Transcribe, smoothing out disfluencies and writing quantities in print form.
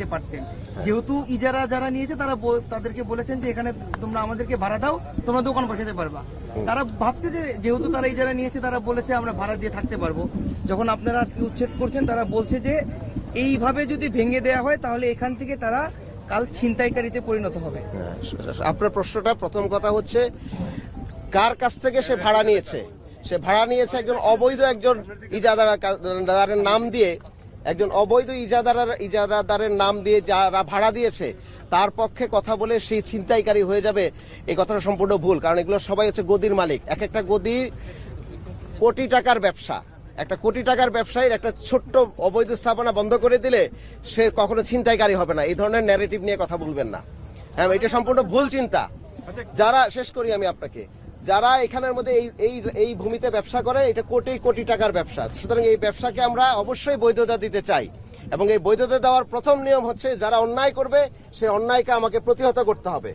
নিতে পারতেন। যেহেতু ইজারা যারা নিয়েছে তারা তাদেরকে বলেছেন যে এখানে তোমরা আমাদেরকে ভাড়া দাও, তোমরা দোকান বসাতে পারবা। তারা ভাবছে যে যেহেতু তারা ইজারা নিয়েছে তারা বলেছে আমরা ভাড়া দিয়ে থাকতে পারবো। যখন আপনারা আজকে উচ্ছেদ করছেন তারা বলছে যে এইভাবে যদি ভেঙে দেওয়া হয় তাহলে এখান থেকে তারা কাল ছিনতাইকারীতে পরিণত হবে। আপনার প্রশ্নটা প্রথম কথা হচ্ছে কার কাছ থেকে সে ভাড়া নিয়েছে? সে ভাড়া নিয়েছে একজন অবৈধ একজন ইজারাদারের নাম দিয়ে, একজন অবৈধ ইজারাদারের নাম দিয়ে যারা ভাড়া দিয়েছে তার পক্ষে কথা বলে সেই ছিনতাইকারী হয়ে যাবে, এই কথাটা সম্পূর্ণ ভুল। কারণ এগুলো সবাই হচ্ছে গদির মালিক। এক একটা গদি কোটি টাকার ব্যবসা। একটা কোটি টাকার ব্যবসায়ীর একটা ছোট্ট অবৈধ স্থাপনা বন্ধ করে দিলে সে কখনো ছিনতাইকারী হবে না। এই ধরনের ন্যারেটিভ নিয়ে কথা বলবেন না। হ্যাঁ, এটা সম্পূর্ণ ভুল চিন্তা। যারা শেষ করি আমি আপনাকে, যারা এখানের মধ্যে এই ভূমিতে ব্যবসা করে এটা কোটি কোটি টাকার ব্যবসা। সুতরাং এই ব্যবসাকে আমরা অবশ্যই বৈধতা দিতে চাই এবং এই বৈধতা দেওয়ার প্রথম নিয়ম হচ্ছে যারা অন্যায় করবে সেই অন্যায়কে আমাকে প্রতিহত করতে হবে।